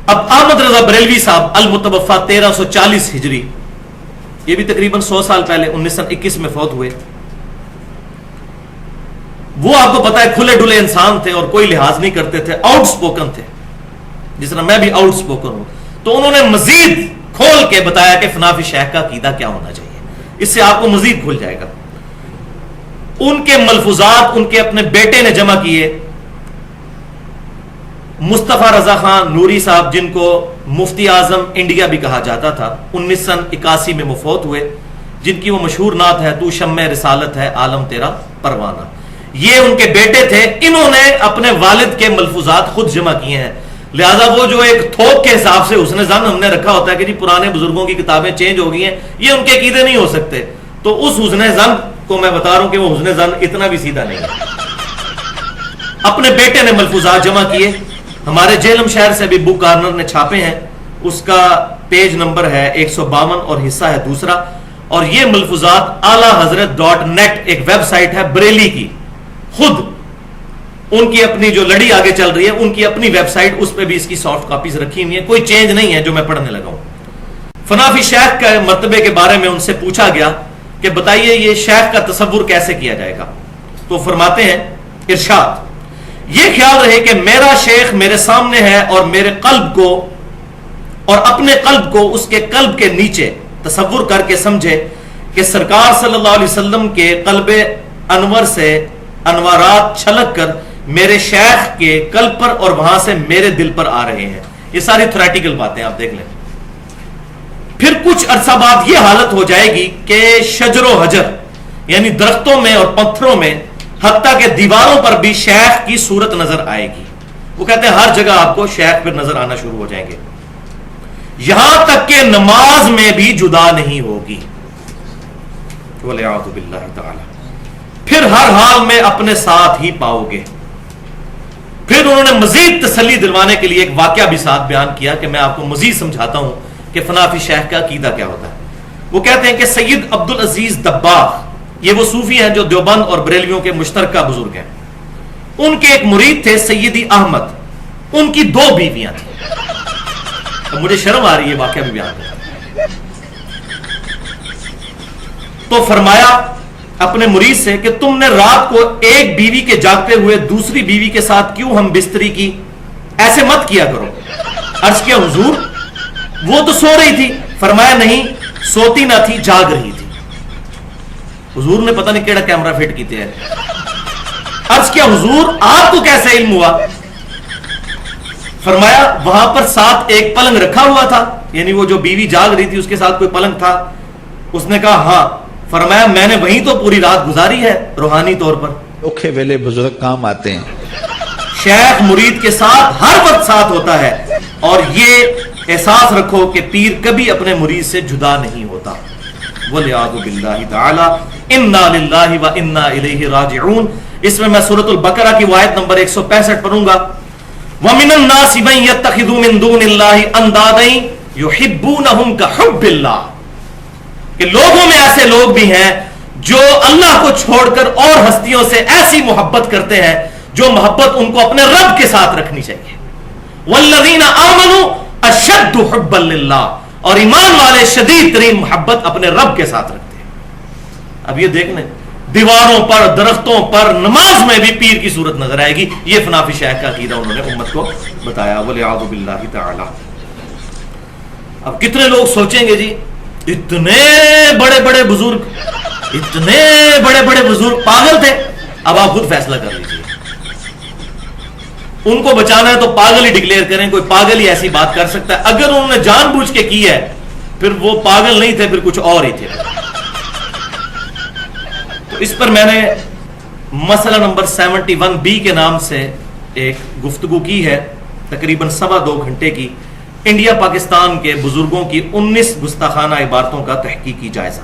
اب احمد رضا بریلوی صاحب المتوفا 1340 ہجری، یہ بھی تقریباً 100 سال پہلے 1921 میں فوت ہوئے. وہ آپ کو پتا ہے کھلے ڈلے انسان تھے اور کوئی لحاظ نہیں کرتے تھے، آؤٹ سپوکن تھے، جس طرح میں بھی آؤٹ سپوکن ہوں. تو انہوں نے مزید کھول کے بتایا کہ فنا فی شیخ کا عقیدہ کیا ہونا چاہیے، اس سے آپ کو مزید کھل جائے گا. ان کے ملفوظات ان کے اپنے بیٹے نے جمع کیے، مصطفیٰ رضا خان نوری صاحب، جن کو مفتی اعظم انڈیا بھی کہا جاتا تھا، 1981 میں مفوت ہوئے، جن کی وہ مشہور نعت ہے تو شمع رسالت ہے عالم تیرا پروانہ. یہ ان کے بیٹے تھے، انہوں نے اپنے والد کے ملفوظات خود جمع کیے ہیں. لہذا وہ جو ایک تھوک کے حساب سے حسن ظن ہم نے رکھا ہوتا ہے کہ جی پرانے بزرگوں کی کتابیں چینج ہو گئی ہیں، یہ ان کے عقیدے نہیں ہو سکتے. تو اس حسن ظن کو میں بتا رہا ہوں کہ وہ حسن ظن اتنا بھی سیدھا نہیں ہے. اپنے بیٹے نے ملفوظات جمع کیے، ہمارے جہلم شہر سے بھی بک کارنر نے چھاپے ہیں، اس کا پیج نمبر ہے 152 اور حصہ ہے دوسرا. اور یہ ملفوظات اعلی حضرت .net ایک ویب سائٹ ہے بریلی کی، خود ان کی اپنی جو لڑی آگے چل رہی ہے ان کی اپنی ویب سائٹ، اس پہ بھی اس کی سافٹ کاپیز رکھی ہوئی ہیں، کوئی چینج نہیں ہے جو میں پڑھنے لگا ہوں. فنا فی شیخ کے مرتبے کے بارے میں ان سے پوچھا گیا کہ بتائیے یہ شیخ کا تصور کیسے کیا جائے گا. تو فرماتے ہیں ارشاد، یہ خیال رہے کہ میرا شیخ میرے سامنے ہے اور میرے قلب کو اور اپنے قلب کو اس کے قلب کے نیچے تصور کر کے سمجھے کہ سرکار صلی اللہ علیہ وسلم کے قلب انور سے انوارات چھلک کر میرے شیخ کے قلب پر اور وہاں سے میرے دل پر آ رہے ہیں. یہ ساری تھریٹیکل باتیں آپ دیکھ لیں. پھر کچھ عرصہ بعد یہ حالت ہو جائے گی کہ شجر و حجر یعنی درختوں میں اور پتھروں میں حتیٰ کہ دیواروں پر بھی شیخ کی صورت نظر آئے گی. وہ کہتے ہیں ہر جگہ آپ کو شیخ پھر نظر آنا شروع ہو جائیں گے، یہاں تک کہ نماز میں بھی جدا نہیں ہوگی. وَلِعَوْذُ بِاللَّهِ تَعَالَى. پھر ہر حال میں اپنے ساتھ ہی پاؤ گے. پھر انہوں نے مزید تسلی دلوانے کے لیے ایک واقعہ بھی ساتھ بیان کیا کہ میں آپ کو مزید سمجھاتا ہوں کہ فنا فی شیخ کا عقیدہ کیا ہوتا ہے. وہ کہتے ہیں کہ سید عبد العزیز دباغ، یہ وہ صوفی ہیں جو دیوبند اور بریلویوں کے مشترکہ بزرگ ہیں، ان کے ایک مرید تھے سیدی احمد، ان کی 2 بیویاں تھیں. اب مجھے شرم آ رہی ہے واقعہ بھی بیان کرنا. تو فرمایا اپنے مرید سے کہ تم نے رات کو ایک بیوی کے جاگتے ہوئے دوسری بیوی کے ساتھ کیوں ہم بستری کی، ایسے مت کیا کرو. عرض کیا حضور وہ تو سو رہی تھی. فرمایا نہیں، سوتی نہ تھی، جاگ رہی تھی. حضور نے پتہ نہیں کیڑا کیمرہ فٹ کیتے ہیں. عرض کیا حضور آپ کو کیسے علم ہوا؟ فرمایا وہاں پر ساتھ ایک پلنگ رکھا ہوا تھا، یعنی وہ جو بیوی جاگ رہی تھی اس کے ساتھ کوئی پلنگ تھا. اس نے کہا ہاں. فرمایا میں نے وہیں تو پوری رات گزاری ہے روحانی طور پر. اوکھے ویلے بزرگ کام آتے ہیں. شیخ مرید کے ساتھ ہر وقت ساتھ ہوتا ہے، اور یہ احساس رکھو کہ پیر کبھی اپنے مرید سے جدا نہیں ہوتا. وَلِعَوْذُ بِاللَّهِ تَعَالَى اِنَّا لِلَّهِ وَإِنَّا إِلَيْهِ رَاجِعُونَ. اس میں سورۃ البقرہ کی آیت نمبر 165 پڑھوں گا. وَمِنَ النَّاسِ مَن يَتَّخِذُ مِن دُونِ اللَّهِ أَندَادًا يُحِبُّونَهُم كَحُبِّ اللَّهِ. کہ لوگوں میں ایسے لوگ بھی ہیں جو اللہ کو چھوڑ کر اور ہستیوں سے ایسی محبت کرتے ہیں جو محبت ان کو اپنے رب کے ساتھ رکھنی چاہیے. وَالَّذِينَ آمَنُوا أَشَدُّ حُبًّا لِلَّهِ. اور ایمان والے شدید ترین محبت اپنے رب کے ساتھ رکھتے ہیں. اب یہ دیکھ لیں، دیواروں پر، درختوں پر، نماز میں بھی پیر کی صورت نظر آئے گی. یہ فنا فی شیخ کا عقیدہ انہوں نے امت کو بتایا. وَلِعَوْذُ بِاللَّهِ تَعَالَى. اب کتنے لوگ سوچیں گے جی اتنے بڑے بڑے بزرگ، اتنے بڑے بڑے بزرگ پاگل تھے. اب آپ خود فیصلہ کر لیجیے. ان کو بچانا ہے تو پاگل ہی ڈکلیئر کریں. کوئی پاگل ہی ایسی بات کر سکتا ہے. اگر انہوں نے جان بوجھ کے کی ہے پھر وہ پاگل نہیں تھے، پھر کچھ اور ہی تھے. تو اس پر میں نے مسئلہ نمبر 71B کے نام سے ایک گفتگو کی ہے، تقریباً 2.25 گھنٹے کی. انڈیا پاکستان کے بزرگوں کی 19 گستاخانہ عبارتوں کا تحقیقی جائزہ.